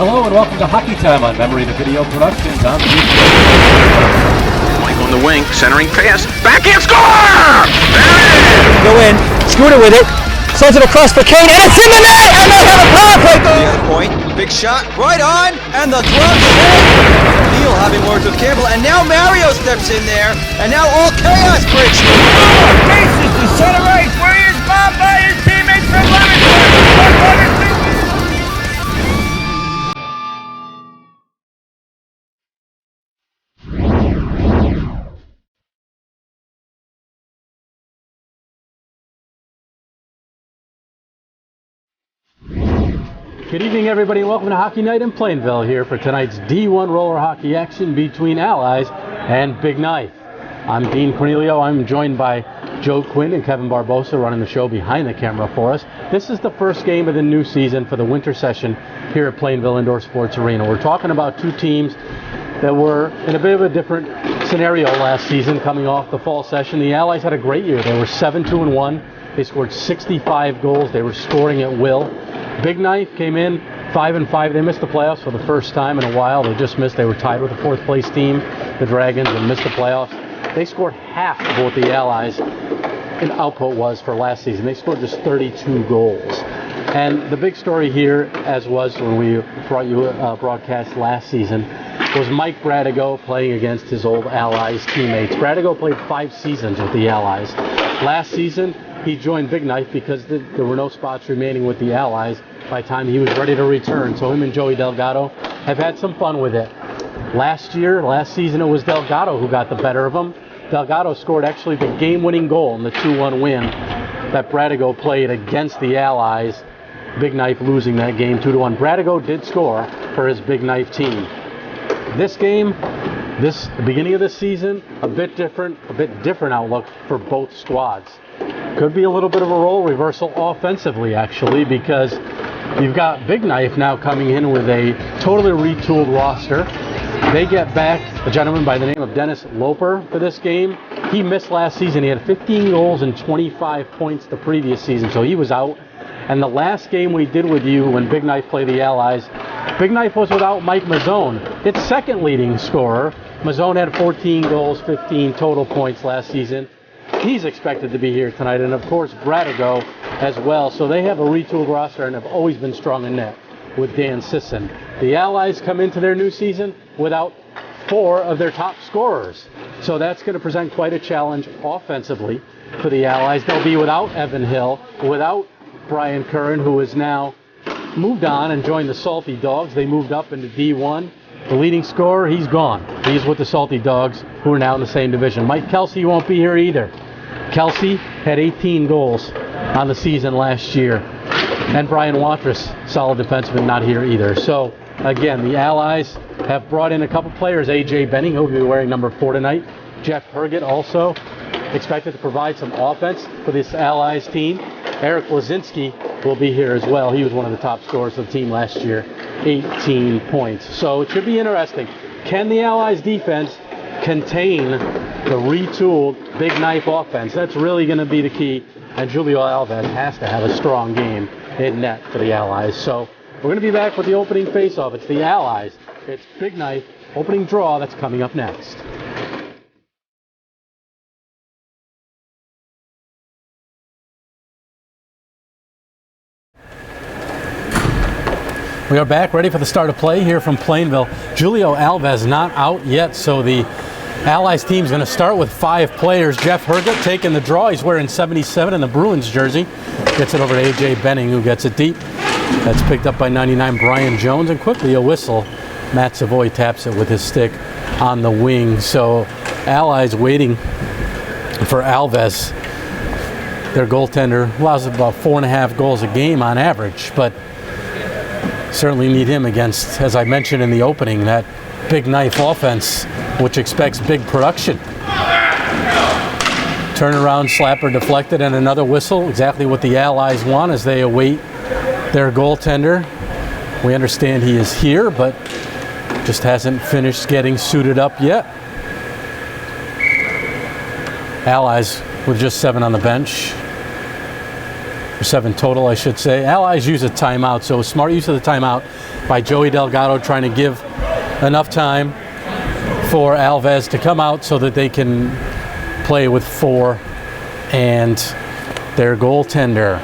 Hello and welcome to Hockey Time on Memory the Video Productions. I'm Mike on the wing, centering pass, backhand score! Go in, Scooter with it, sends it across for Kane, and it's in the net, and they have a power play goal! The other point, big shot, right on, and the glove save! Neal having words with Campbell, and now Mario steps in there, and now all chaos breaks loose. Bases to center ice, where he is bombed by his teammates from Lemonster. Good evening, everybody, and welcome to Hockey Night in Plainville here for tonight's D1 roller hockey action between Allies and Big Knife. I'm Dean Cornelio. I'm joined by Joe Quinn and Kevin Barbosa running the show behind the camera for us. This is the first game of the new season for the winter session here at Plainville Indoor Sports Arena. We're talking about two teams that were in a bit of a different scenario last season coming off the fall session. The Allies had a great year. They were 7-2-1. They scored 65 goals. They were scoring at will. Big Knife came in 5-5. They missed the playoffs for the first time in a while. They just missed. They were tied with the fourth place team, the Dragons, and missed the playoffs. They scored half of what the Allies' output was for last season. They scored just 32 goals. And the big story here, as was when we brought you a broadcast last season, was Mike Bradigo playing against his old Allies teammates. Bradigo played 5 seasons with the Allies. Last season, he joined Big Knife because there were no spots remaining with the Allies by the time he was ready to return. So him and Joey Delgado have had some fun with it. Last season, it was Delgado who got the better of him. Delgado scored actually the game-winning goal in the 2-1 win that Bradigo played against the Allies. Big Knife losing that game 2-1. Bradigo did score for his Big Knife team. This game, the beginning of this season, a bit different outlook for both squads. Could be a little bit of a role reversal offensively, actually, because you've got Big Knife now coming in with a totally retooled roster. They get back a gentleman by the name of Dennis Loper for this game. He missed last season. He had 15 goals and 25 points the previous season, so he was out. And the last game we did with you when Big Knife played the Allies, Big Knife was without Mike Mazzone, its second leading scorer. Mazzone had 14 goals, 15 total points last season. He's expected to be here tonight, and of course Bradigo as well. So they have a retooled roster and have always been strong in net with Dan Sisson. The Allies come into their new season without 4 of their top scorers. So that's going to present quite a challenge offensively for the Allies. They'll be without Evan Hill, without Brian Curran, who has now moved on and joined the Salty Dogs. They moved up into D1. The leading scorer, he's gone. He's with the Salty Dogs, who are now in the same division. Mike Kelsey won't be here either. Kelsey had 18 goals on the season last year. And Brian Watrous, solid defenseman, not here either. So, again, the Allies have brought in a couple players. A.J. Benning, who will be wearing number 4 tonight. Jeff Herget also expected to provide some offense for this Allies team. Eric Lazinski will be here as well. He was one of the top scorers of the team last year. 18 points. So it should be interesting. Can the Allies defense contain the retooled Big Knife offense? That's really going to be the key. And Julio Alves has to have a strong game in net for the Allies. So we're going to be back with the opening face-off. It's the Allies. It's Big Knife opening draw. That's coming up next. We are back, ready for the start of play here from Plainville. Julio Alves not out yet, so the Allies team is going to start with 5 players. Jeff Herget taking the draw. He's wearing 77 in the Bruins jersey. Gets it over to A.J. Benning, who gets it deep. That's picked up by 99 Brian Jones, and quickly a whistle. Matt Savoy taps it with his stick on the wing. So Allies waiting for Alves. Their goaltender allows about 4.5 goals a game on average, but certainly need him against, as I mentioned in the opening, that Big Knife offense, which expects big production. Turnaround, slapper deflected, and another whistle. Exactly what the Allies want as they await their goaltender. We understand he is here, but just hasn't finished getting suited up yet. Allies with just 7 on the bench. 7 total, I should say. Allies use a timeout, so smart use of the timeout by Joey Delgado, trying to give enough time for Alves to come out so that they can play with 4 and their goaltender.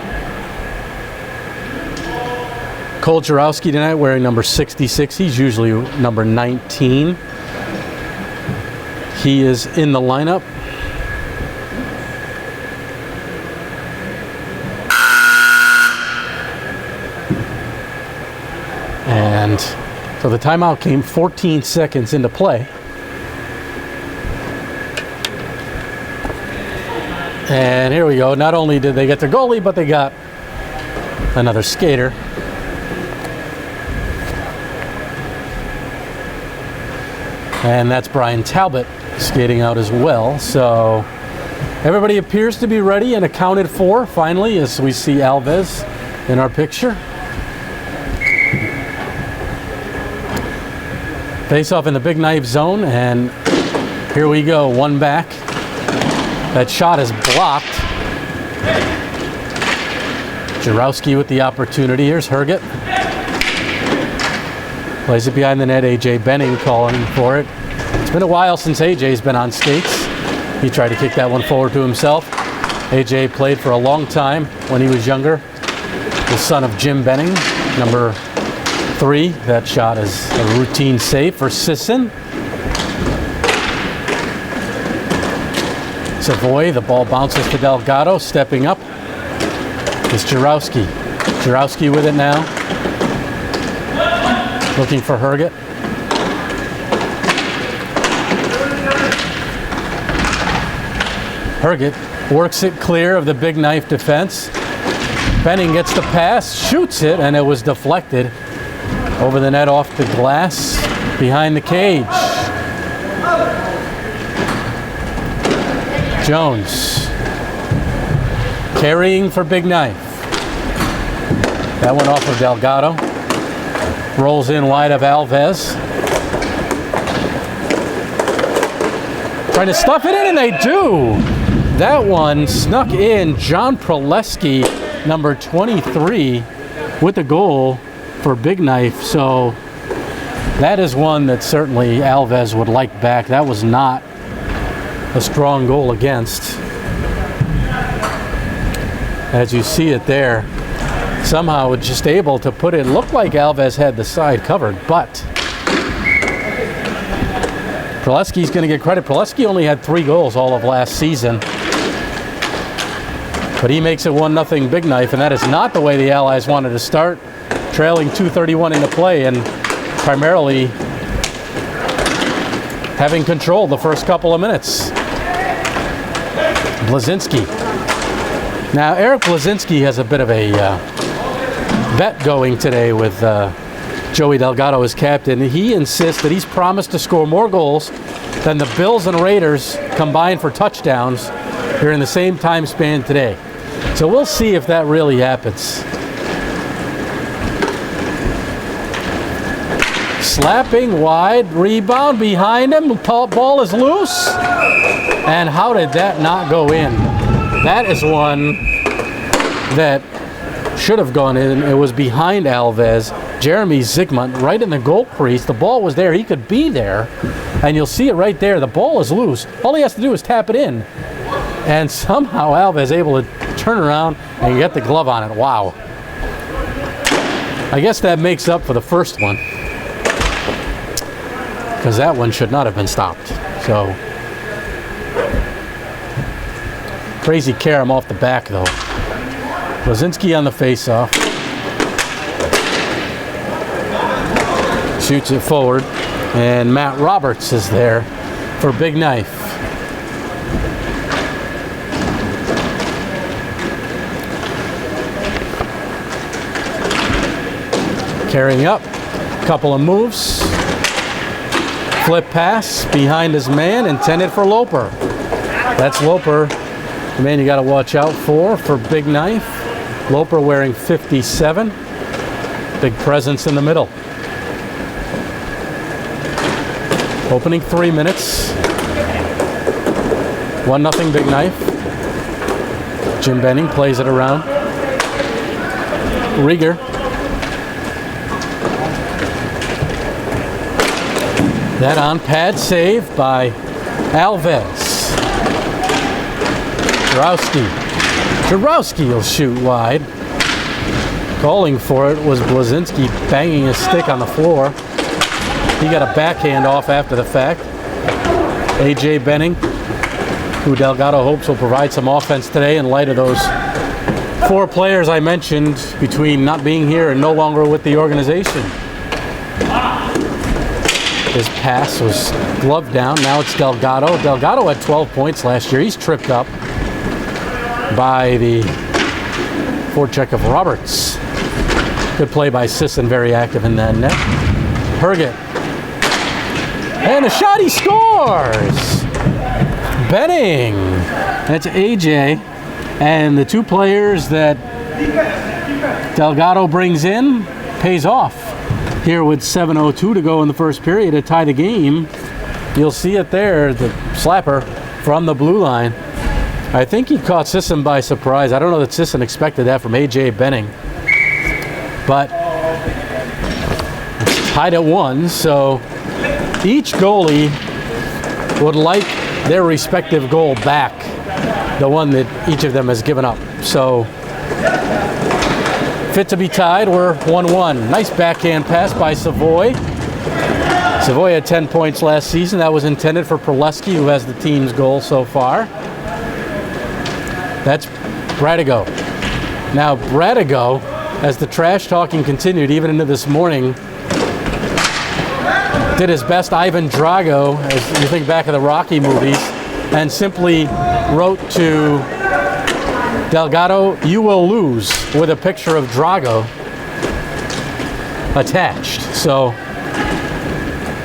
Cole Jarowski tonight wearing number 66. He's usually number 19. He is in the lineup. And so the timeout came 14 seconds into play. And here we go. Not only did they get the goalie, but they got another skater. And that's Brian Talbot skating out as well. So everybody appears to be ready and accounted for finally, as we see Alves in our picture. Face off in the Big Knife zone, and here we go, one back. That shot is blocked. Jarowski with the opportunity. Here's Herget. Plays it behind the net. AJ Benning calling for it. It's been a while since AJ's been on skates. He tried to kick that one forward to himself. AJ played for a long time when he was younger. The son of Jim Benning, number 3. That shot is a routine save for Sisson. Savoy, the ball bounces to Delgado, stepping up. It's Jarowski. Jarowski with it now. Looking for Herget. Herget works it clear of the Big Knife defense. Benning gets the pass, shoots it, and it was deflected over the net off the glass behind the cage. Jones carrying for Big Knife. That one off of Delgado. Rolls in wide of Alves. Trying to stuff it in, and they do. That one snuck in. John Proleski, number 23, with the goal for Big Knife. So that is one that certainly Alves would like back. That was not a strong goal against. As you see it there, somehow just able to put it. Looked like Alves had the side covered, but Proleski's going to get credit. Proleski only had 3 goals all of last season, but he makes it 1-0 Big Knife, and that is not the way the Allies wanted to start, trailing 2:31 into play and primarily having control the first couple of minutes. Blazinski. Now, Eric Blazinski has a bit of a bet going today with Joey Delgado as captain. He insists that he's promised to score more goals than the Bills and Raiders combined for touchdowns during the same time span today. So we'll see if that really happens. Slapping wide, rebound behind him, ball is loose. And how did that not go in? That is one that should have gone in. It was behind Alves. Jeremy Zygmunt right in the goal crease. The ball was there. He could be there. And you'll see it right there. The ball is loose. All he has to do is tap it in. And somehow Alves able to turn around and get the glove on it. Wow. I guess that makes up for the first one, because that one should not have been stopped. So crazy carom off the back though. Blazinski on the face-off. Shoots it forward, and Matt Roberts is there for Big Knife. Carrying up, couple of moves. Flip pass behind his man, intended for Loper. That's Loper, the man you got to watch out for Big Knife. Loper wearing 57. Big presence in the middle. Opening 3 minutes. 1-0 Big Knife. Jim Benning plays it around. Rieger. That on pad save by Alves. Jarowski will shoot wide. Calling for it was Blazinski banging his stick on the floor. He got a backhand off after the fact. A.J. Benning, who Delgado hopes will provide some offense today in light of those 4 players I mentioned between not being here and no longer with the organization. His pass was gloved down. Now it's Delgado. Delgado had 12 points last year. He's tripped up by the forecheck of Roberts. Good play by Sisson, very active in that net. Herget. And a shot, he scores! Benning. That's AJ. And the 2 players that Delgado brings in pays off. Here with 7:02 to go in the first period to tie the game. You'll see it there, the slapper from the blue line. I think he caught Sisson by surprise. I don't know that Sisson expected that from A.J. Benning. But it's tied at 1, so each goalie would like their respective goal back, the one that each of them has given up. So fit to be tied, we're 1-1. Nice backhand pass by Savoy. Savoy had 10 points last season. That was intended for Proleski, who has the team's goal so far. That's Bradigo. Now Bradigo, as the trash talking continued even into this morning, did his best Ivan Drago, as you think back of the Rocky movies, and simply wrote to Delgado, "You will lose," with a picture of Drago attached. So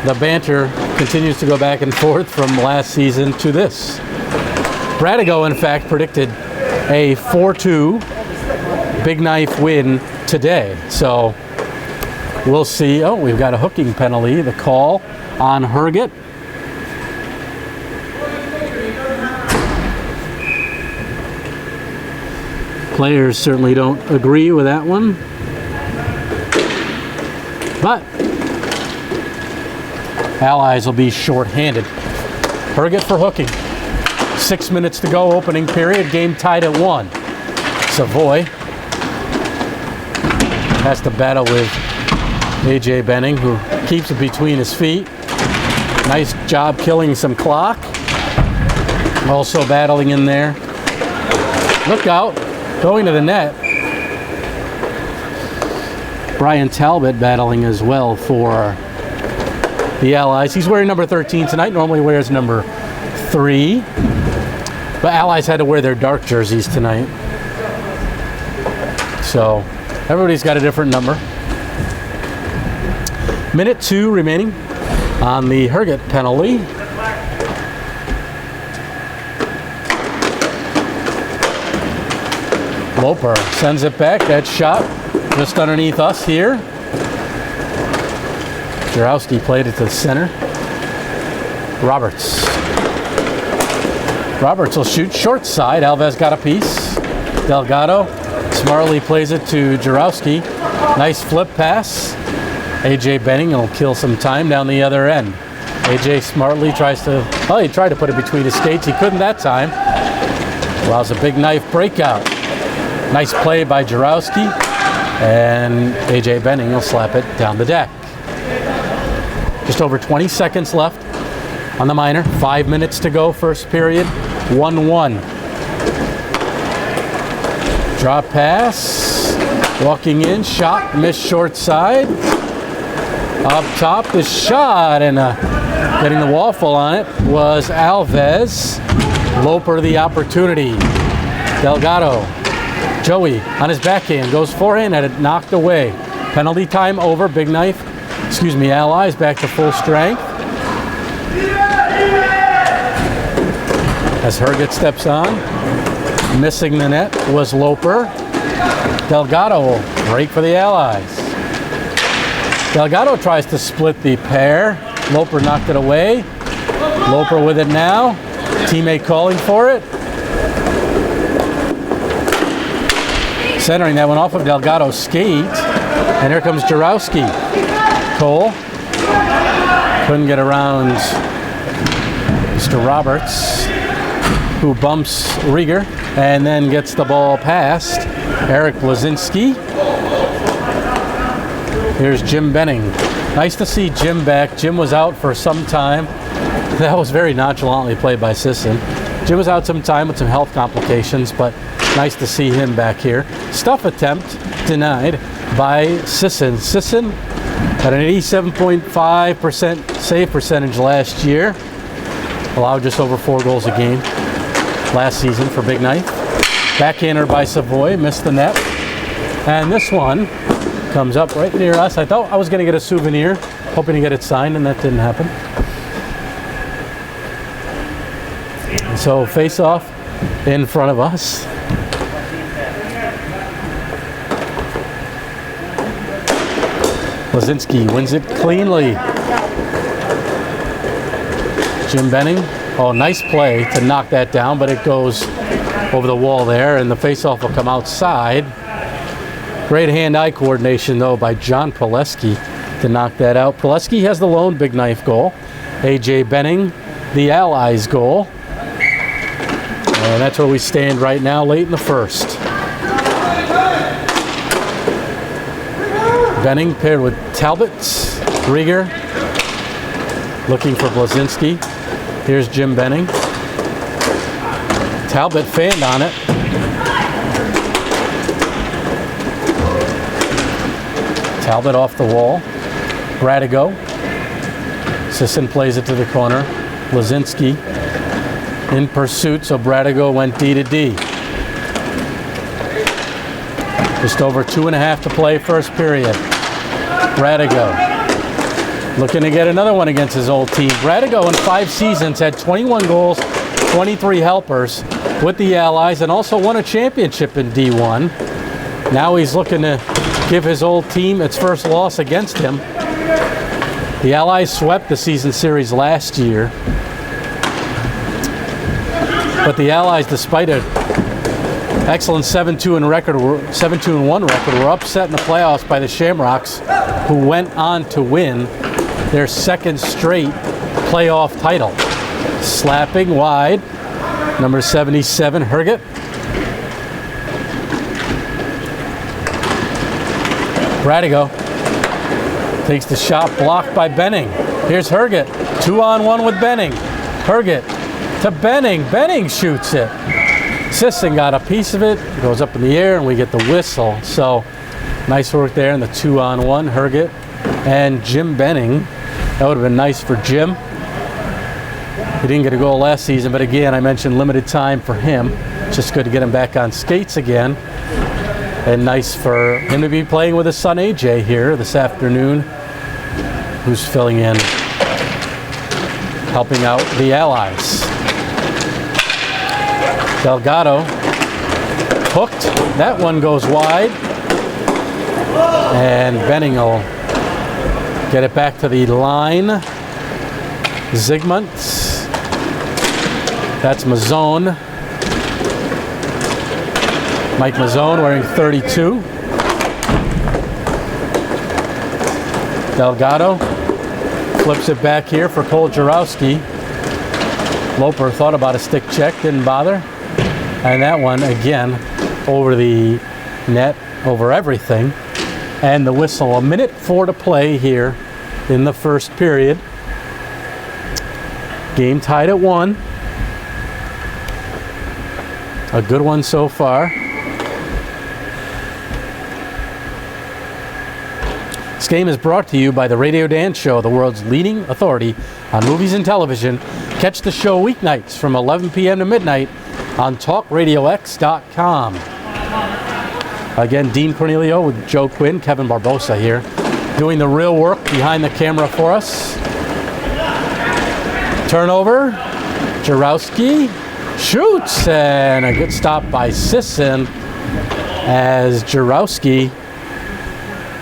the banter continues to go back and forth from last season to this. Bradigo, in fact, predicted a 4-2 Big Knife win today. So we'll see. Oh, we've got a hooking penalty. The call on Herget. Players certainly don't agree with that one. But Allies will be short-handed. Herget for hooking. 6 minutes to go, opening period. Game tied at 1. Savoy has to battle with A.J. Benning, who keeps it between his feet. Nice job killing some clock. Also battling in there. Look out. Going to the net. Brian Talbot battling as well for the Allies. He's wearing number 13 tonight. Normally wears number 3. But Allies had to wear their dark jerseys tonight. So everybody's got a different number. Minute 2 remaining on the Herget penalty. Loper sends it back. That shot just underneath us here. Jarowski played it to the center. Roberts will shoot short side. Alves got a piece. Delgado smartly plays it to Jarowski. Nice flip pass. A.J. Benning will kill some time down the other end. A.J. smartly tries to, well, he tried to put it between his skates. He couldn't that time. Allows a Big Knife breakout. Nice play by Jarowski. And A.J. Benning will slap it down the deck. Just over 20 seconds left on the minor. 5 minutes to go, first period. 1-1. Drop pass. Walking in, shot, missed short side. Up top, the shot, and getting the waffle on it was Alves. Loper the opportunity. Delgado. Joey on his backhand, goes forehand, had it knocked away. Penalty time over. Big Knife, Allies back to full strength. As Herget steps on, missing the net was Loper. Delgado will break for the Allies. Delgado tries to split the pair. Loper knocked it away. Loper with it now. Teammate calling for it. Centering that one off of Delgado's skate. And here comes Jarowski. Cole couldn't get around Mr. Roberts, who bumps Rieger and then gets the ball past Eric Blazinski. Here's Jim Benning. Nice to see Jim back. Jim was out for some time. That was very nonchalantly played by Sisson. Jim was out some time with some health complications, but nice to see him back here. Stuff attempt denied by Sisson. Sisson had an 87.5% save percentage last year. Allowed just over 4 goals a game last season for Big Knife. Backhander by Savoy, missed the net. And this one comes up right near us. I thought I was going to get a souvenir, hoping to get it signed, and that didn't happen. And so face off in front of us. Blazinski wins it cleanly. Jim Benning, oh, nice play to knock that down, but it goes over the wall there, and the face-off will come outside. Great hand-eye coordination, though, by John Pileski to knock that out. Pileski has the lone Big Knife goal. A.J. Benning, the Allies goal. And that's where we stand right now, late in the first. Benning paired with Talbot. Rieger looking for Blazinski. Here's Jim Benning. Talbot fanned on it. Talbot off the wall. Bradigo. Sisson plays it to the corner. Blazinski in pursuit, so Bradigo went D to D. Just over 2.5 to play, first period. Bradigo looking to get another one against his old team. Bradigo in 5 seasons had 21 goals, 23 helpers with the Allies, and also won a championship in D1. Now he's looking to give his old team its first loss against him. The Allies swept the season series last year, but the Allies, despite an excellent 7-2-1 record, were upset in the playoffs by the Shamrocks, who went on to win their second straight playoff title. Slapping wide, number 77, Herget. Bradigo takes the shot, blocked by Benning. Here's Herget, 2-on-1 with Benning. Herget to Benning. Benning shoots it. Sisson got a piece of it, goes up in the air, and we get the whistle. So nice work there in the 2-on-1, Herget and Jim Benning. That would have been nice for Jim. He didn't get a goal last season, but again, I mentioned limited time for him. Just good to get him back on skates again. And nice for him to be playing with his son AJ here this afternoon, who's filling in, helping out the Allies. Delgado hooked. That one goes wide. And Benning will get it back to the line. Zygmunt. That's Mazzone. Mike Mazzone wearing 32. Delgado flips it back here for Cole Jarowski. Loper thought about a stick check, didn't bother. And that one, again, over the net, over everything. And the whistle, 1:04 to play here in the first period. Game tied at 1. A good one so far. This game is brought to you by the Radio Dance Show, the world's leading authority on movies and television. Catch the show weeknights from 11 p.m. to midnight on TalkRadioX.com. Again, Dean Cornelio with Joe Quinn, Kevin Barbosa here, doing the real work behind the camera for us. Turnover, Jarowski shoots, and a good stop by Sisson as Jarowski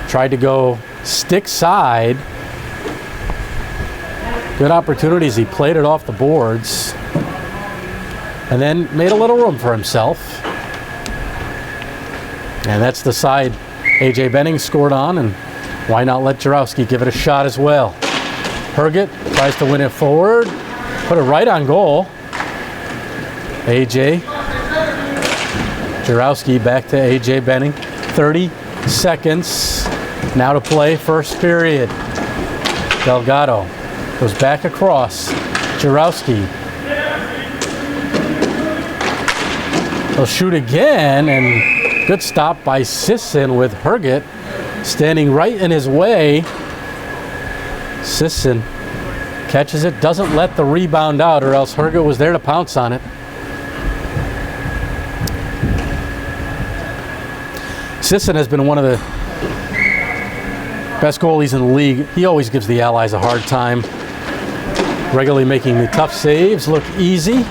tried to go stick side. Good opportunities. He played it off the boards and then made a little room for himself. And that's the side A.J. Benning scored on, and why not let Jarowski give it a shot as well? Herget tries to win it forward, put it right on goal. A.J. Jarowski back to A.J. Benning. 30 seconds now to play, first period. Delgado goes back across. Jarowski. He'll shoot again, and good stop by Sisson with Herget standing right in his way. Sisson catches it, doesn't let the rebound out, or else Herget was there to pounce on it. Sisson has been one of the best goalies in the league. He always gives the Allies a hard time, regularly making the tough saves look easy.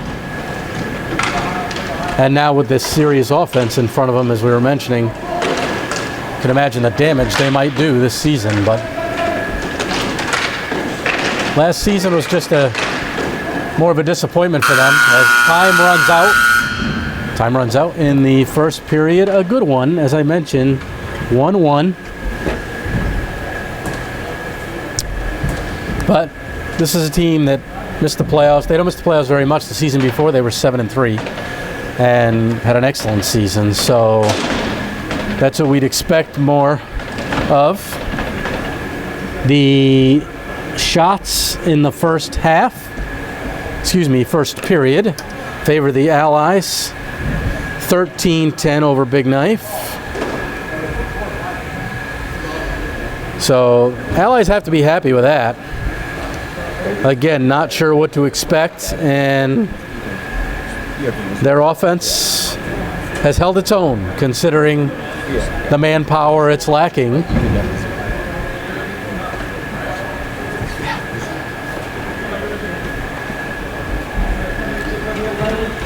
And now with this serious offense in front of him, as we were mentioning, you can imagine the damage they might do this season. But last season was just more of a disappointment for them as time runs out. Time runs out in the first period. A good one, as I mentioned, 1-1. But this is a team that missed the playoffs. They don't miss the playoffs very much. The season before, they were 7-3 and had an excellent season. So that's what we'd expect more of. The shots in the first period, favor the Allies. 13-10 over Big Knife. So Allies have to be happy with that. Again, not sure what to expect, and their offense has held its own considering the manpower it's lacking.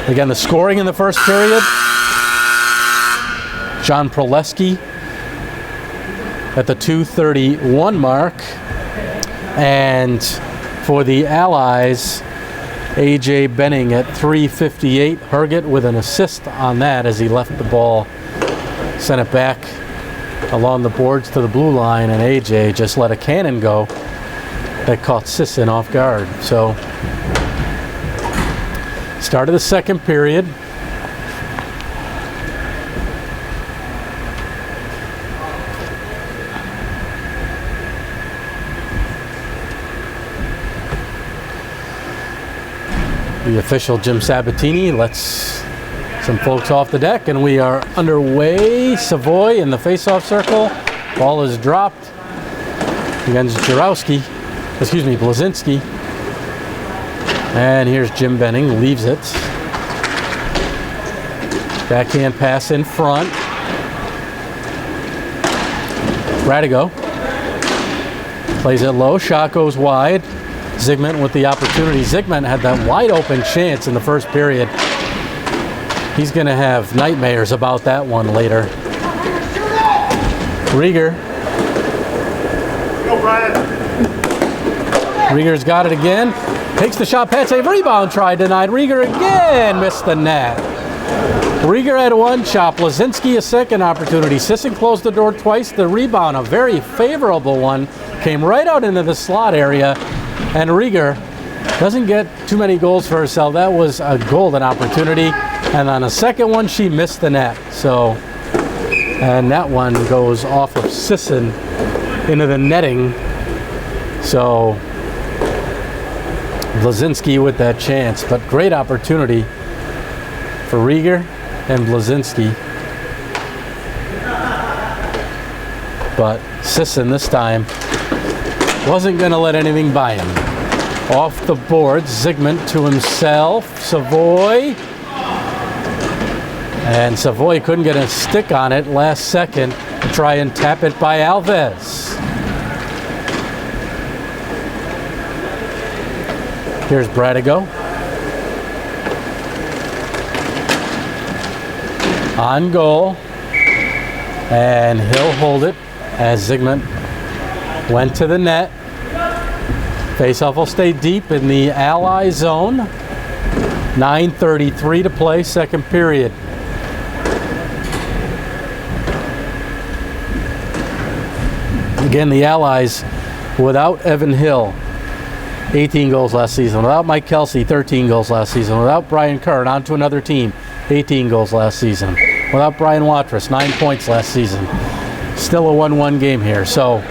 Again, the scoring in the first period. John Proleski at the 2:31 mark. And for the Allies, A.J. Benning at 3:58. Herget with an assist on that as he left the ball, sent it back along the boards to the blue line, and A.J. just let a cannon go that caught Sisson off guard. So, start of the second period. The official Jim Sabatini lets some folks off the deck, and we are underway. Savoy in the face-off circle. Ball is dropped against Blazinski. And here's Jim Benning, leaves it. Backhand pass in front. Radigo plays it low, shot goes wide. Zygmunt with the opportunity. Zygmunt had that wide open chance in the first period. He's going to have nightmares about that one later. Rieger. Go, Brian. Rieger's got it again. Takes the shot, pad save, rebound try denied. Rieger again missed the net. Rieger had one shot. Blazinski a second opportunity. Sisson closed the door twice. The rebound, a very favorable one, came right out into the slot area. And Rieger doesn't get too many goals for herself. That was a golden opportunity. And on the second one, she missed the net. So, and that one goes off of Sisson into the netting. So, Blazinski with that chance. But great opportunity for Rieger and Blazinski. But Sisson this time wasn't going to let anything by him. Off the board, Zygmunt to himself. Savoy. And Savoy couldn't get a stick on it last second to try and tap it by Alves. Here's Bradigo. On goal. And he'll hold it as Zygmunt went to the net. Faceoff will stay deep in the Ally zone. 9:33 to play, second period. Again, the Allies without Evan Hill, 18 goals last season. Without Mike Kelsey, 13 goals last season. Without Brian Kern, on to another team, 18 goals last season. Without Brian Watrous, 9 points last season. Still a 1-1 game here. So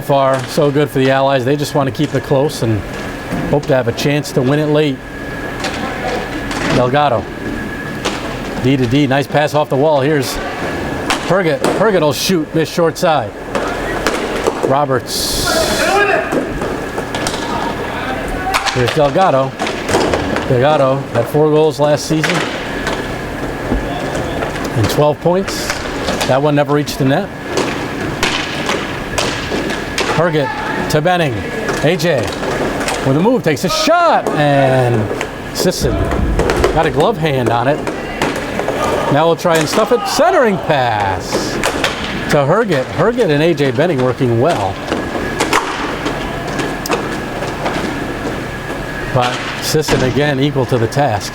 far, so good for the Allies. They just want to keep it close and hope to have a chance to win it late. Delgado. D to D. Nice pass off the wall. Here's Herget. Herget will shoot. Miss short side. Roberts. Here's Delgado. Delgado had 4 goals last season and 12 points. That one never reached the net. Herget to Benning. AJ with a move takes a shot, and Sisson got a glove hand on it. Now we'll try and stuff it. Centering pass to Herget. Herget and AJ Benning working well. But Sisson again equal to the task.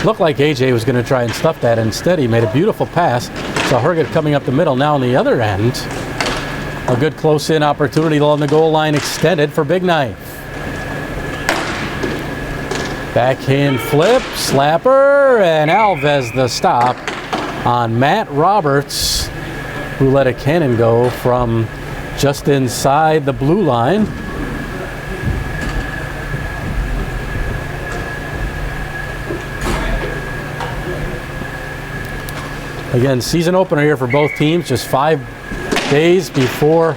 Looked like AJ was going to try and stuff that. Instead, he made a beautiful pass. So Herget coming up the middle. Now on the other end, a good close-in opportunity along the goal line extended for Big Knife. Backhand flip, slapper, and Alves the stop on Matt Roberts, who let a cannon go from just inside the blue line. Again, season opener here for both teams, just 5 days before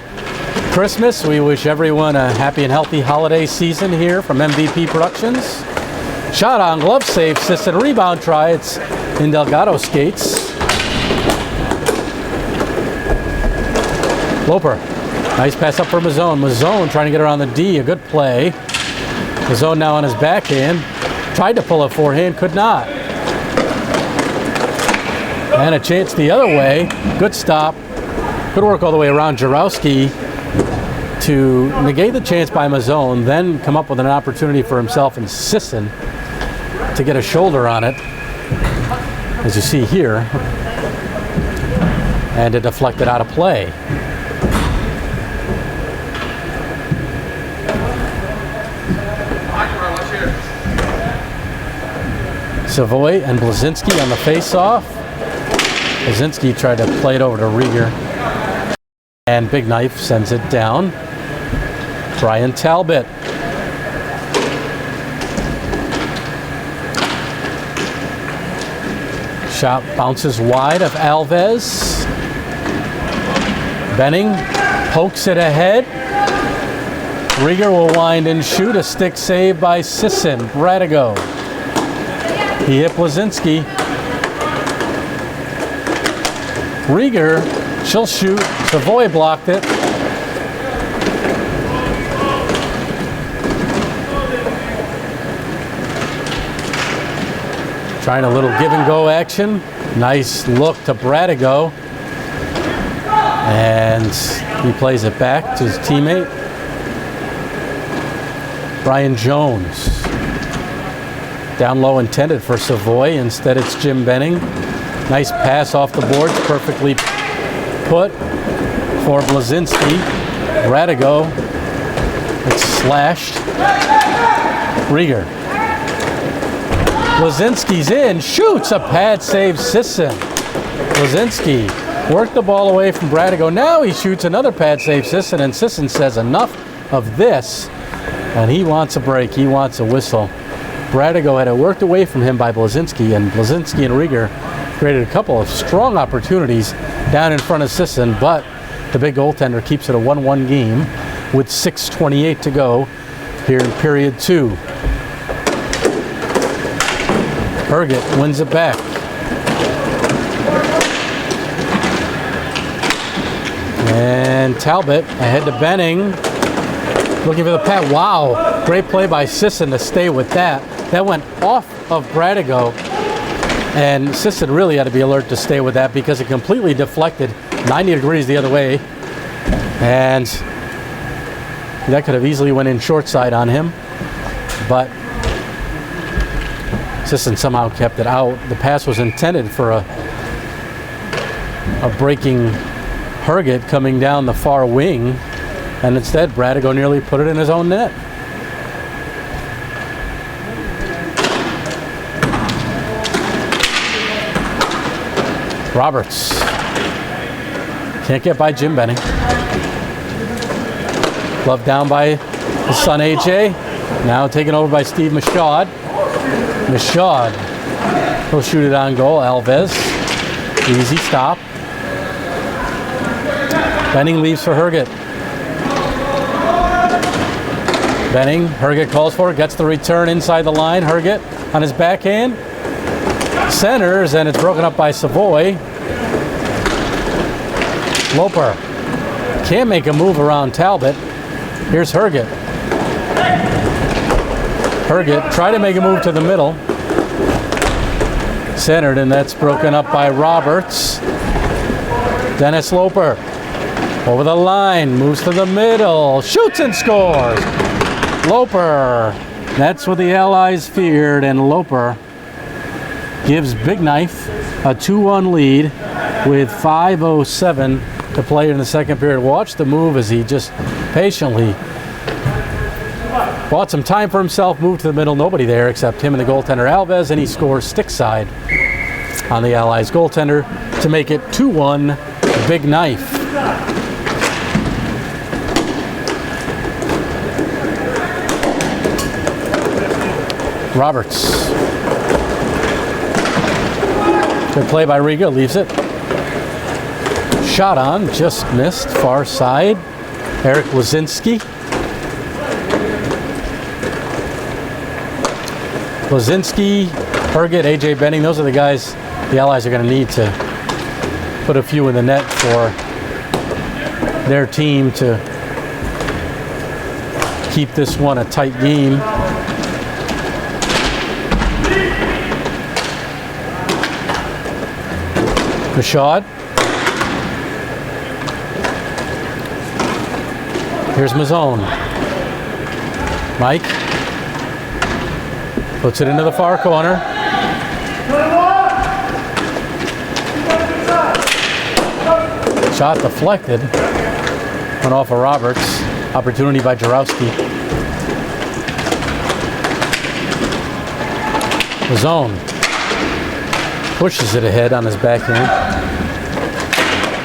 Christmas. We wish everyone a happy and healthy holiday season here from MVP Productions. Shot on glove save, Sisson rebound try. It's in Delgado skates. Loper, nice pass up for Mazzone. Mazzone trying to get around the D, a good play. Mazzone now on his backhand. Tried to pull a forehand, could not. And a chance the other way. Good stop. Good work all the way around Jarowski to negate the chance by Mazzone, then come up with an opportunity for himself and Sisson to get a shoulder on it, as you see here, and to deflect it out of play. Savoy and Blazinski on the face-off. Blazinski tried to play it over to Rieger, and Big Knife sends it down. Brian Talbot. Shot bounces wide of Alves. Benning pokes it ahead. Rieger will wind and shoot. A stick save by Sisson. Bradigo. He hit Blazinski. Rieger, she'll shoot. Savoy blocked it. Trying a little give and go action. Nice look to Bradigo. And he plays it back to his teammate. Brian Jones. Down low intended for Savoy. Instead it's Jim Benning. Nice pass off the boards. Perfectly put for Blazinski. Bradigo. It's slashed. Rieger. Blazinski's in, shoots a pad save Sisson. Blazinski worked the ball away from Bradigo. Now he shoots another pad save Sisson, and Sisson says enough of this, and he wants a break, he wants a whistle. Bradigo had it worked away from him by Blazinski, and Blazinski and Rieger created a couple of strong opportunities down in front of Sisson, but the big goaltender keeps it a 1-1 game with 6:28 to go here in period 2. Herget wins it back. And Talbot ahead to Benning. Looking for the pad. Wow. Great play by Sisson to stay with that. That went off of Bradigo. And Sisson really had to be alert to stay with that because it completely deflected 90 degrees the other way. And that could have easily went in short side on him. But Sisson somehow kept it out. The pass was intended for a of breaking Herget coming down the far wing, and instead Bradigo nearly put it in his own net. Roberts can't get by Jim Benning. Glove down by his son AJ. Now taken over by Steve Michaud. Michaud will shoot it on goal. Alves, easy stop. Benning leaves for Herget. Benning, Herget calls for it, gets the return inside the line. Herget on his backhand. Centers, and it's broken up by Savoy. Loper can't make a move around Talbot. Here's Herget. Herget tried to make a move to the middle. Centered, and that's broken up by Roberts. Dennis Loper over the line, moves to the middle, shoots and scores. Loper. That's what the Allies feared, and Loper gives Big Knife a 2-1 lead with 5:07 to play in the second period. Watch the move as he just patiently bought some time for himself, moved to the middle, nobody there except him and the goaltender Alves, and he scores stick side on the Allies goaltender to make it 2-1 Big Knife. Roberts. Good play by Riga, leaves it. Shot on, just missed, far side. Eric Lazinski. Lazinski, Herget, AJ Benning, those are the guys the Allies are going to need to put a few in the net for their team to keep this one a tight game. Michaud. Here's Mazzone. Mike puts it into the far corner. Shot deflected. Went off of Roberts. Opportunity by Jarowski. Mazzone pushes it ahead on his backhand.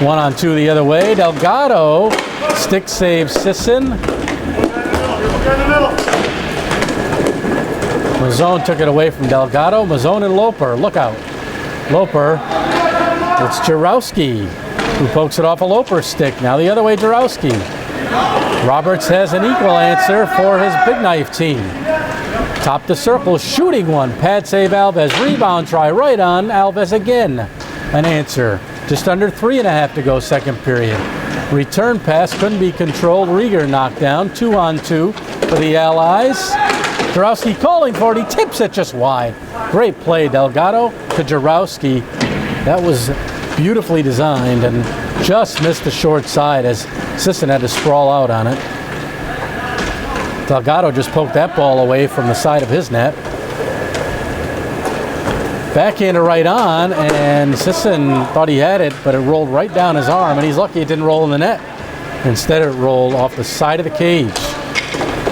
1-on-2 the other way. Delgado stick saves Sisson. Mazzone took it away from Delgado. Mazzone and Loper, look out. Loper, it's Jarowski who pokes it off a Loper stick. Now the other way, Jarowski. Roberts has an equal answer for his Big Knife team. Top the circle, shooting one. Pad save Alves. Rebound try right on. Alves again. An answer. Just under 3.5 to go, second period. Return pass couldn't be controlled. Rieger knocked down. 2-on-2 for the Allies. Jarowski calling for it. He tips it just wide. Great play, Delgado to Jarowski. That was beautifully designed and just missed the short side as Sisson had to sprawl out on it. Delgado just poked that ball away from the side of his net. Backhander right on, and Sisson thought he had it, but it rolled right down his arm, and he's lucky it didn't roll in the net. Instead, it rolled off the side of the cage.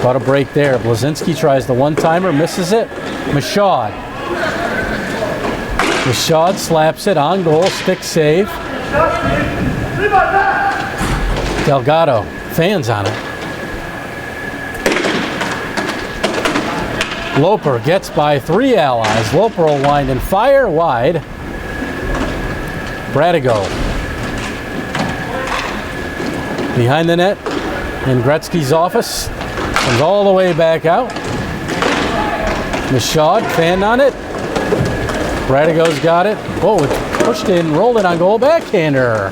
Got a break there. Blazinski tries the one-timer, misses it. Michaud. Michaud slaps it on goal, stick save. Delgado, fans on it. Loper gets by 3 Allies. Loper will wind and fire wide. Bradigo. Behind the net in Gretzky's office. Comes all the way back out. Michaud fanned on it. Bradigo's got it. Whoa, it's pushed in, rolled it on goal. Backhander.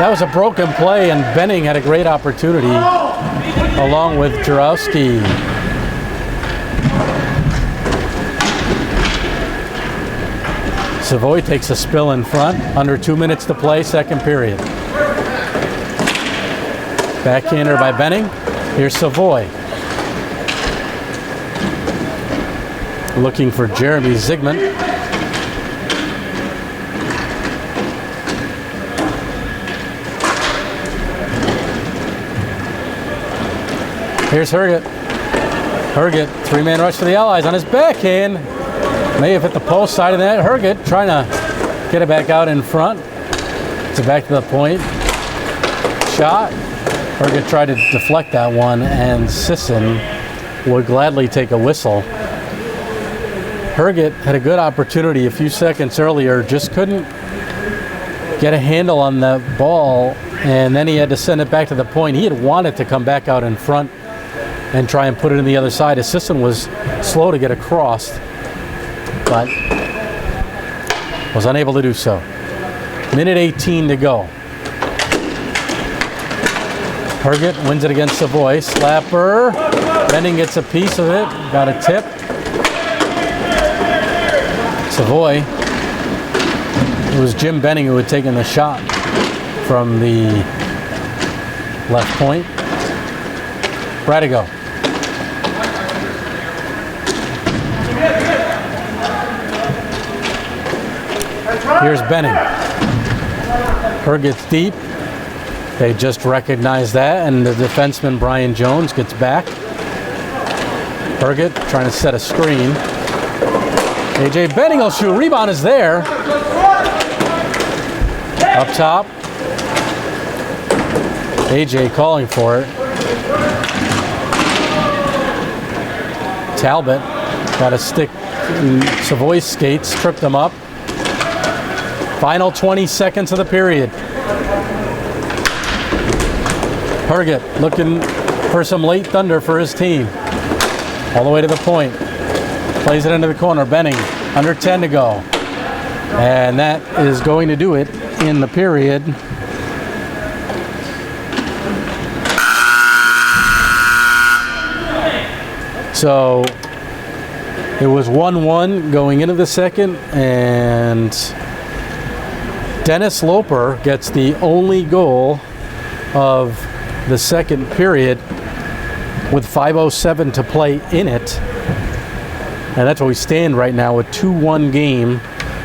That was a broken play, and Benning had a great opportunity along with Jarowski. Savoy takes a spill in front. Under 2 minutes to play, second period. Backhander by Benning. Here's Savoy. Looking for Jeremy Zygmunt. Here's Herget. Herget, 3-man rush for the Allies on his backhand. May have hit the post side of that. Herget trying to get it back out in front. It's back to the point. Shot. Herget tried to deflect that one, and Sisson would gladly take a whistle. Herget had a good opportunity a few seconds earlier, just couldn't get a handle on the ball, and then he had to send it back to the point. He had wanted to come back out in front and try and put it in the other side. Sisson was slow to get across, but was unable to do so. Minute 18 to go. Herget wins it against Savoy. Slapper. Benning gets a piece of it. Got a tip. Savoy. It was Jim Benning who had taken the shot from the left point. Bradigo. Here's Benning. Herget's deep. They just recognize that, and the defenseman Brian Jones gets back. Herget trying to set a screen. A.J. Benning will shoot. Rebound is there. Up top. A.J. calling for it. Talbot got a stick in Savoy's skates, tripped them up. Final 20 seconds of the period. Herget looking for some late thunder for his team. All the way to the point. Plays it into the corner. Benning, under 10 to go. And that is going to do it in the period. So it was 1-1 going into the second, and Dennis Loper gets the only goal of the second period with 5:07 to play in it. And that's where we stand right now, a 2-1 game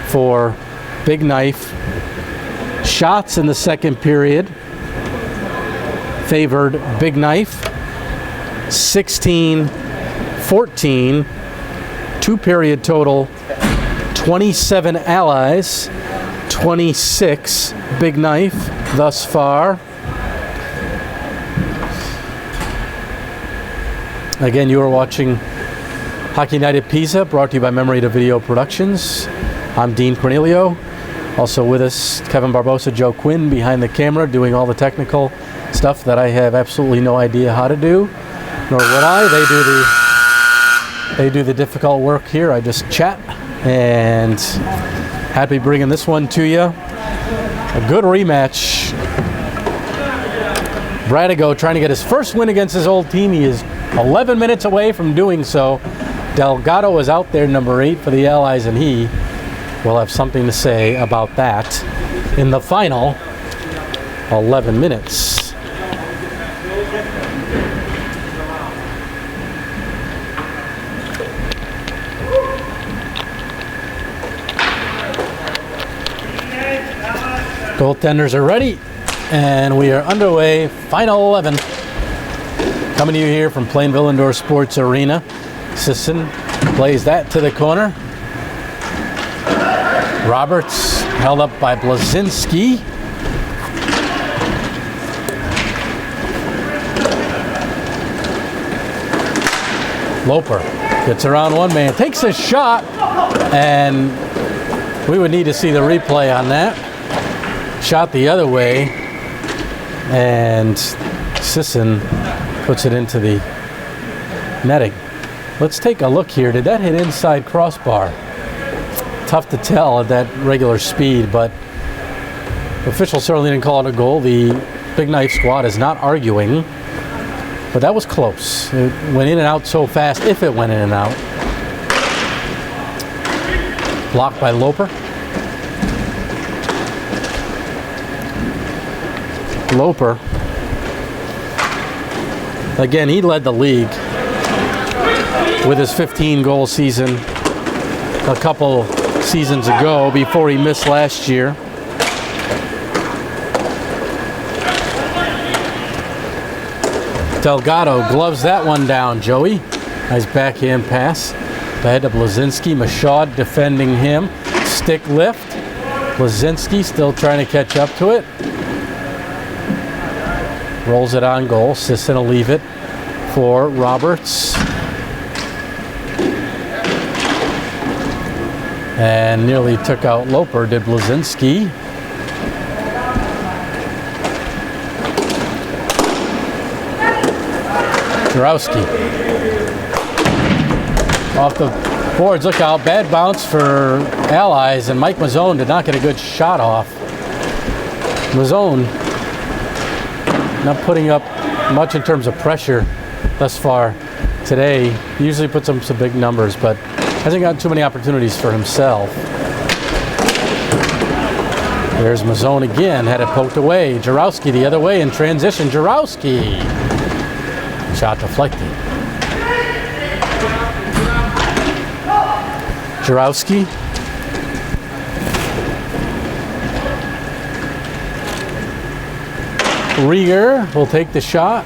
for Big Knife. Shots in the second period favored Big Knife, 16-14. Two-period total, 27 Allies, 26 Big Knife thus far. Again, you are watching Hockey Night at PISA, brought to you by Memory to Video Productions. I'm Dean Cornelio. Also with us, Kevin Barbosa, Joe Quinn behind the camera, doing all the technical stuff that I have absolutely no idea how to do, nor would I. They do the difficult work here. I just chat, and happy bringing this one to you. A good rematch. Bradigo trying to get his first win against his old team. He is 11 minutes away from doing so. Delgado is out there, number 8 for the Allies, and he will have something to say about that in the final 11 minutes. Goaltenders are ready, and we are underway. Final 11. Coming to you here from Plainville Indoor Sports Arena. Sisson plays that to the corner. Roberts held up by Blazinski. Loper gets around one man, takes a shot, and we would need to see the replay on that. Shot the other way, and Sisson puts it into the netting. Let's take a look here. Did that hit inside crossbar? Tough to tell at that regular speed, but officials certainly didn't call it a goal. The Big Knife squad is not arguing, but that was close. It went in and out so fast, if it went in and out. Blocked by Loper. Loper, again, he led the league with his 15-goal season a couple seasons ago before he missed last year. Delgado gloves that one down, Joey. Nice backhand pass. Ahead to Blazinski. Michaud defending him. Stick lift. Blazinski still trying to catch up to it. Rolls it on goal. Sisson will leave it for Roberts. And nearly took out Loper, did Blazinski. Jarowski. Off the boards, look out, bad bounce for Allies, and Mike Mazzone did not get a good shot off. Mazzone not putting up much in terms of pressure thus far today. He usually puts up some big numbers, but hasn't gotten too many opportunities for himself. There's Mazzone again, had it poked away. Jarowski the other way in transition. Jarowski. Shot deflected. Jarowski. Rieger will take the shot.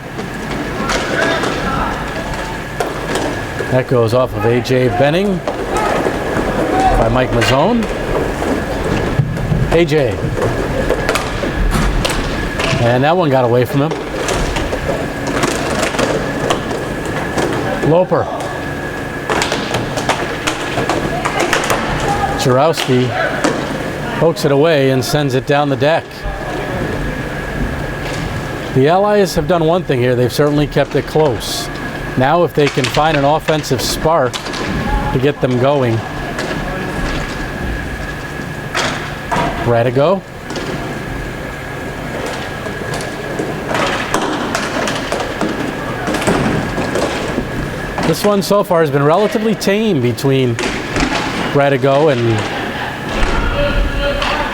That goes off of A.J. Benning by Mike Mazzone. A.J. And that one got away from him. Loper. Jarowski pokes it away and sends it down the deck. The Allies have done one thing here. They've certainly kept it close. Now if they can find an offensive spark to get them going. Radigo. This one so far has been relatively tame between Radigo and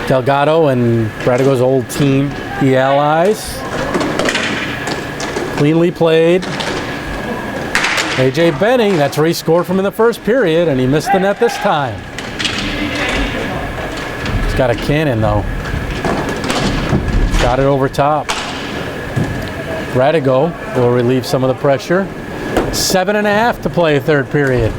Delgado and Radigo's old team, the Allies. Cleanly played. A.J. Benning, that's where he scored from in the first period, and he missed the net this time. He's got a cannon, though. Got it over top. Radigo will relieve some of the pressure. 7.5 to play, third period.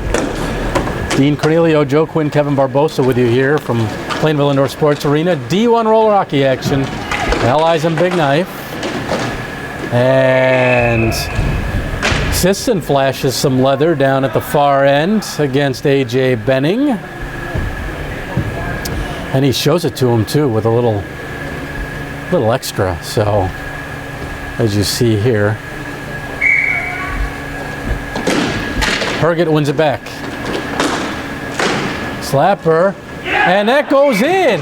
Dean Cornelio, Joe Quinn, Kevin Barbosa with you here from Plainville Indoor Sports Arena. D1 roller hockey action. Allies and Big Knife. And Sisson flashes some leather down at the far end against A.J. Benning. And he shows it to him too with a little extra. So, as you see here, Herget wins it back. Slapper, and that goes in.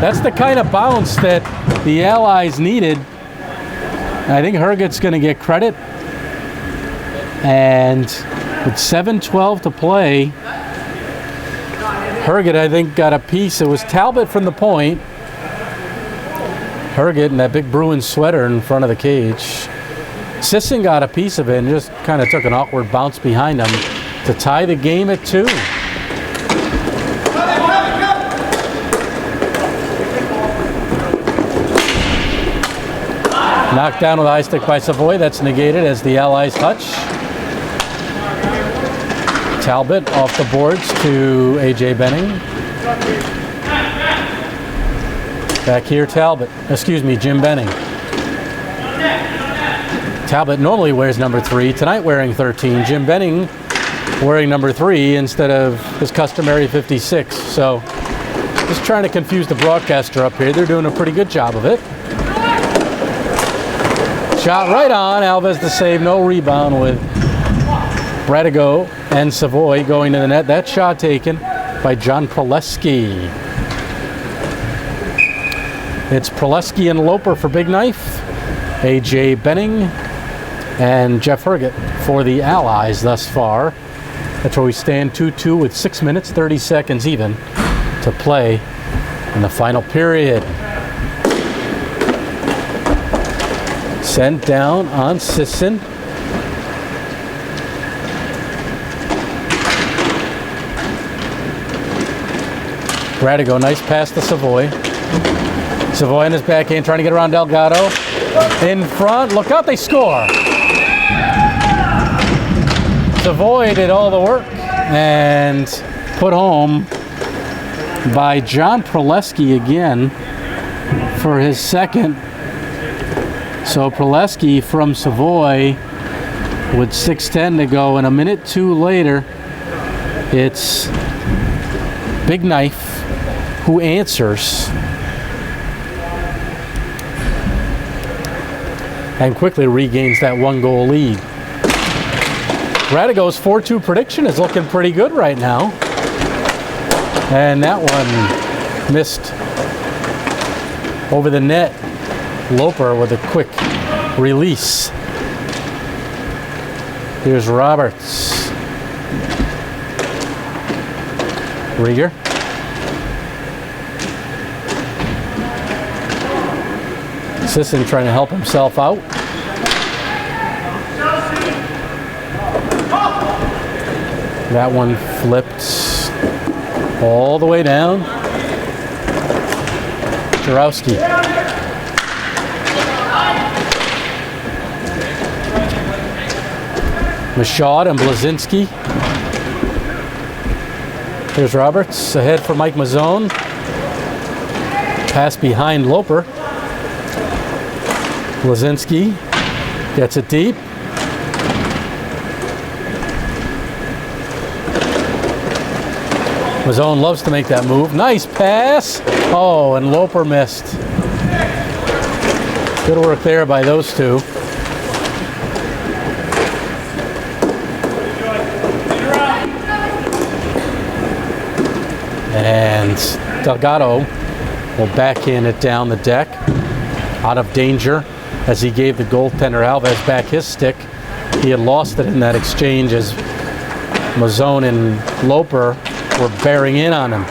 That's the kind of bounce that the Allies needed. I think Herget's going to get credit. And with 7:12 to play, Herget, I think, got a piece. It was Talbot from the point. Herget in that big Bruins sweater in front of the cage. Sisson got a piece of it and just kind of took an awkward bounce behind him to tie the game at 2. Knocked down with a high stick by Savoy. That's negated as the Allies touch. Talbot off the boards to A.J. Benning. Back here, Jim Benning. Talbot normally wears number 3. Tonight wearing 13. Jim Benning wearing number 3 instead of his customary 56. So just trying to confuse the broadcaster up here. They're doing a pretty good job of it. Shot right on. Alves the save. No rebound with Radigo and Savoy going to the net. That shot taken by John Proleski. It's Proleski and Loper for Big Knife. A.J. Benning and Jeff Herget for the Allies thus far. That's where we stand 2-2 with 6 minutes, 30 seconds even to play in the final period. Sent down on Sisson. Radigo, nice pass to Savoy. Savoy in his backhand trying to get around Delgado. In front, look out, they score. Savoy did all the work and put home by John Proleski again for his second. So Proleski from Savoy with 6:10 to go, and a minute 2 later, it's Big Knife who answers and quickly regains that 1-goal lead. Radigo's 4-2 prediction is looking pretty good right now. And that one missed over the net. Loper with a quick release. Here's Roberts. Rieger. Sisson trying to help himself out. That one flipped all the way down. Jarowski. Michaud and Blazinski. Here's Roberts ahead for Mike Mazzone. Pass behind Loper. Blazinski gets it deep. Mazzone loves to make that move. Nice pass. Oh, and Loper missed. Good work there by those two. And Delgado will backhand it down the deck. Out of danger as he gave the goaltender Alves back his stick. He had lost it in that exchange as Mazzone and Loper were bearing in on him.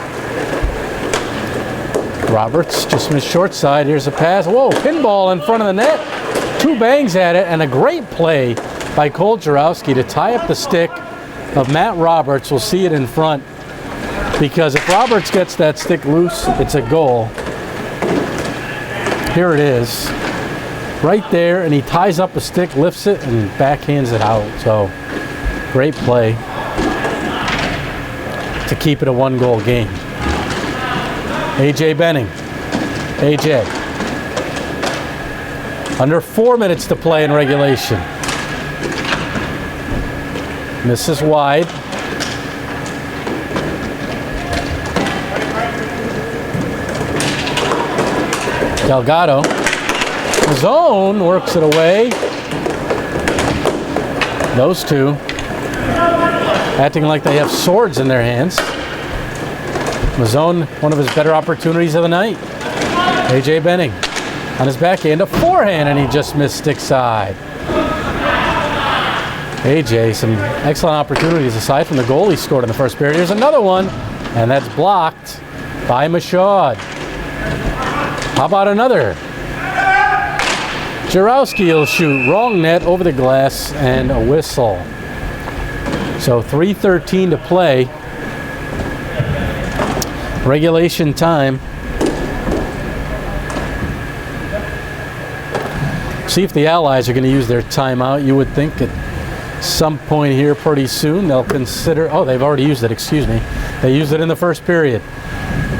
Roberts just missed short side. Here's a pass. Whoa, pinball in front of the net. 2 bangs at it, and a great play by Cole Jarowski to tie up the stick of Matt Roberts. We'll see it in front, because if Roberts gets that stick loose, it's a goal. Here it is. Right there, and he ties up the stick, lifts it, and backhands it out. So, great play to keep it a 1-goal game. A.J. Benning. A.J. Under 4 minutes to play in regulation. Misses wide. Delgado. Zone works it away. Those two acting like they have swords in their hands. Mazzone, one of his better opportunities of the night. A.J. Benning on his backhand, a forehand, and he just missed stick side. A.J., some excellent opportunities aside from the goal he scored in the first period. Here's another one, and that's blocked by Michaud. How about another? Jarowski will shoot. Wrong net over the glass and a whistle. So 3:13 to play. Regulation time. See if the Allies are going to use their timeout. You would think at some point here pretty soon they'll consider, oh, they've already used it, excuse me. They used it in the first period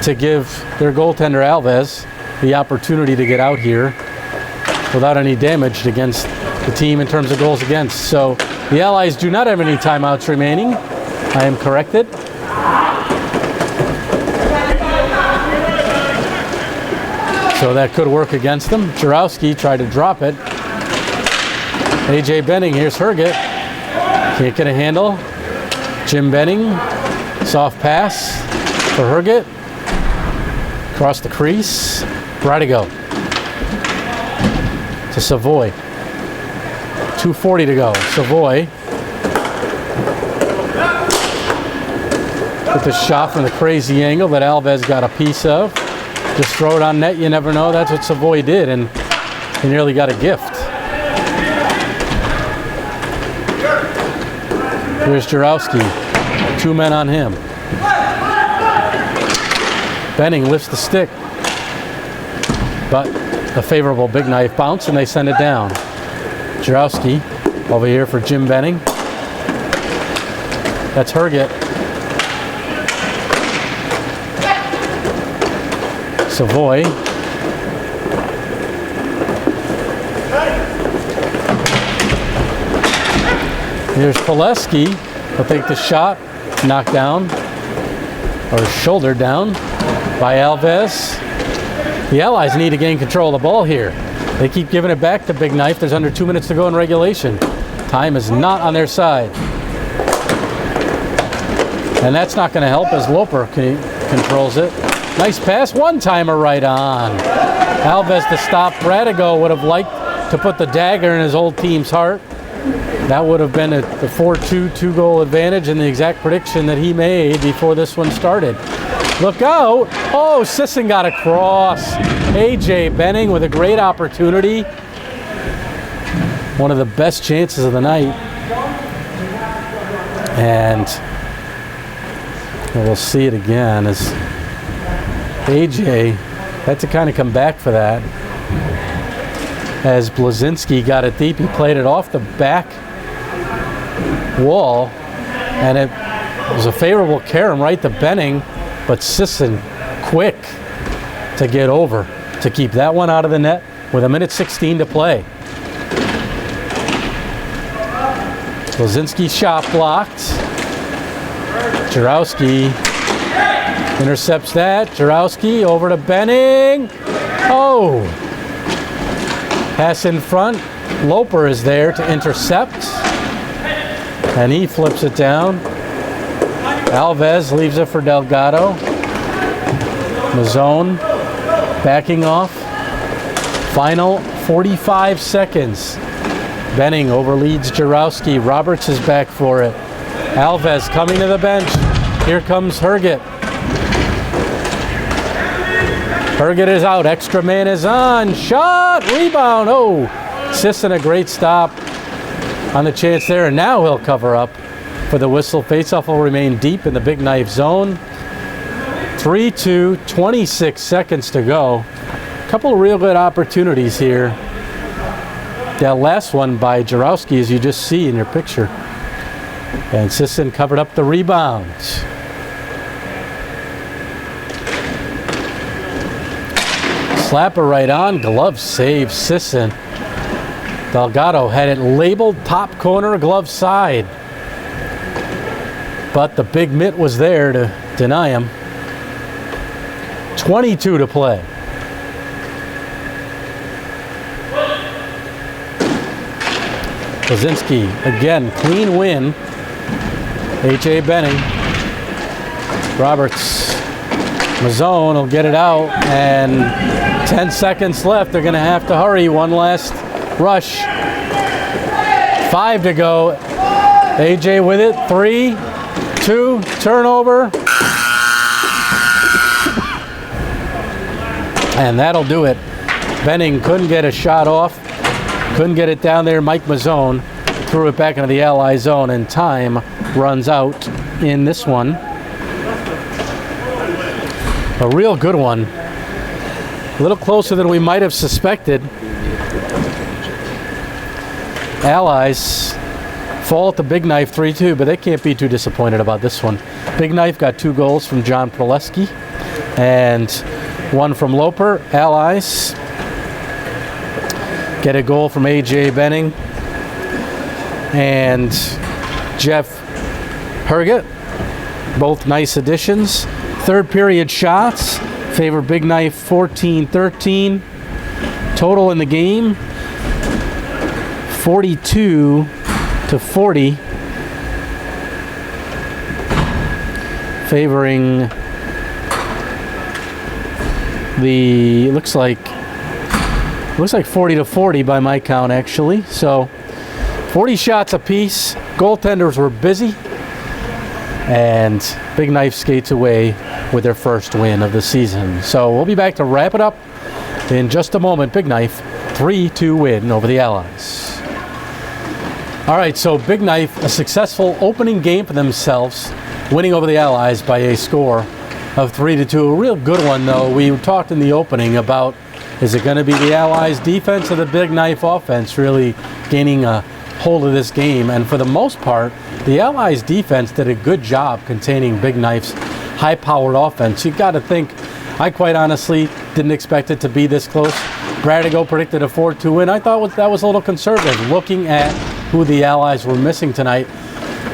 to give their goaltender Alves the opportunity to get out here without any damage against the team in terms of goals against. So the Allies do not have any timeouts remaining. I am corrected. So that could work against them. Jarowski tried to drop it. A.J. Benning, here's Herget. Can't get a handle. Jim Benning, soft pass for Herget. Across the crease. Radigo to Savoy. 2:40 to go. Savoy with the shot from the crazy angle that Alves got a piece of. Just throw it on net, you never know. That's what Savoy did, and he nearly got a gift. Here's Jarowski. 2 men on him. Benning lifts the stick, but a favorable Big Knife bounce, and they send it down. Jarowski over here for Jim Benning. That's Herget. Savoy. Here's Pileski. He'll take the shot. Knocked down. Or shouldered down by Alves. The Allies need to gain control of the ball here. They keep giving it back to Big Knife. There's under 2 minutes to go in regulation. Time is not on their side. And that's not going to help as Loper controls it. Nice pass, one-timer right on. Alves to stop. Bradigo would have liked to put the dagger in his old team's heart. That would have been the 4-2 two-goal advantage and the exact prediction that he made before this one started. Look out! Oh, Sisson got across. A.J. Benning with a great opportunity. One of the best chances of the night. And we'll see it again as A.J. had to kind of come back for that. As Blazinski got it deep, he played it off the back wall, and it was a favorable carom right to Benning, but Sisson quick to get over to keep that one out of the net with 1:16 to play. Blazinski shot blocked. Jarowski intercepts that. Jarowski over to Benning. Oh! Pass in front. Loper is there to intercept. And he flips it down. Alves leaves it for Delgado. Mazzone backing off. Final 45 seconds. Benning overleads Jarowski. Roberts is back for it. Alves coming to the bench. Here comes Herget. Herget is out. Extra man is on. Shot. Rebound. Oh, Sisson a great stop on the chance there. And now he'll cover up for the whistle. Faceoff will remain deep in the Big Knife zone. 3-2, 26 seconds to go. A couple of real good opportunities here. That last one by Jarowski, as you just see in your picture. And Sisson covered up the rebound. Slapper right on, glove save, Sisson. Delgado had it labeled top corner, glove side. But the big mitt was there to deny him. 22 to play. Blazinski, again, clean win. H.A. Benning. Roberts. Mazzone will get it out, and 10 seconds left. They're going to have to hurry. One last rush. 5 to go. A.J. with it. 3, 2, turnover. And that'll do it. Benning couldn't get a shot off. Couldn't get it down there. Mike Mazzone threw it back into the Ally zone, and time runs out in this one. A real good one. A little closer than we might have suspected. Allies fall at the Big Knife 3-2, but they can't be too disappointed about this one. Big Knife got 2 goals from John Pileski and 1 from Loper. Allies get a goal from A.J. Benning and Jeff Herget. Both nice additions. Third period shots favor Big Knife 14-13. Total in the game 42-40, favoring the looks like 40-40 by my count, actually. So 40 shots apiece. Goaltenders were busy, and Big Knife skates away with their first win of the season. So we'll be back to wrap it up in just a moment. Big Knife 3-2 win over the Allies. All right, so Big Knife, a successful opening game for themselves, winning over the Allies by a score of 3-2. A real good one, though. We talked in the opening about, is it going to be the Allies' defense or the Big Knife offense really gaining a hold of this game, and for the most part, the Allies defense did a good job containing Big Knife's high-powered offense. You got to think, I quite honestly didn't expect it to be this close. Bradigo predicted a 4-2 win. I thought that was a little conservative, looking at who the Allies were missing tonight.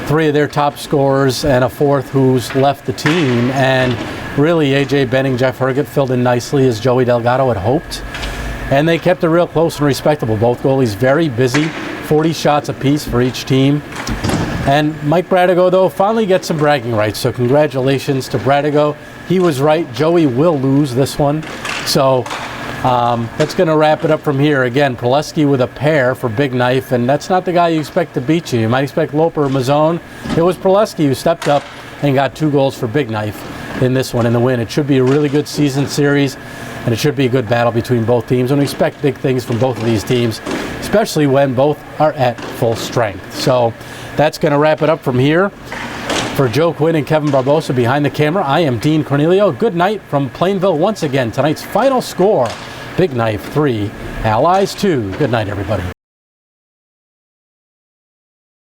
3 of their top scorers and a 4th who's left the team, and really A.J. Benning, Jeff Herget filled in nicely as Joey Delgado had hoped, and they kept it real close and respectable. Both goalies very busy, 40 shots apiece for each team. And Mike Bradigo, though, finally gets some bragging rights, so congratulations to Bradigo. He was right. Joey will lose this one. So that's going to wrap it up from here. Again, Proleski with a pair for Big Knife, and that's not the guy you expect to beat you. You might expect Loper or Mazzone. It was Proleski who stepped up and got 2 goals for Big Knife in this one in the win. It should be a really good season series, and it should be a good battle between both teams. And we expect big things from both of these teams, especially when both are at full strength. So that's going to wrap it up from here. For Joe Quinn and Kevin Barbosa behind the camera, I am Dean Cornelio. Good night from Plainville once again. Tonight's final score, Big Knife 3, Allies 2. Good night, everybody.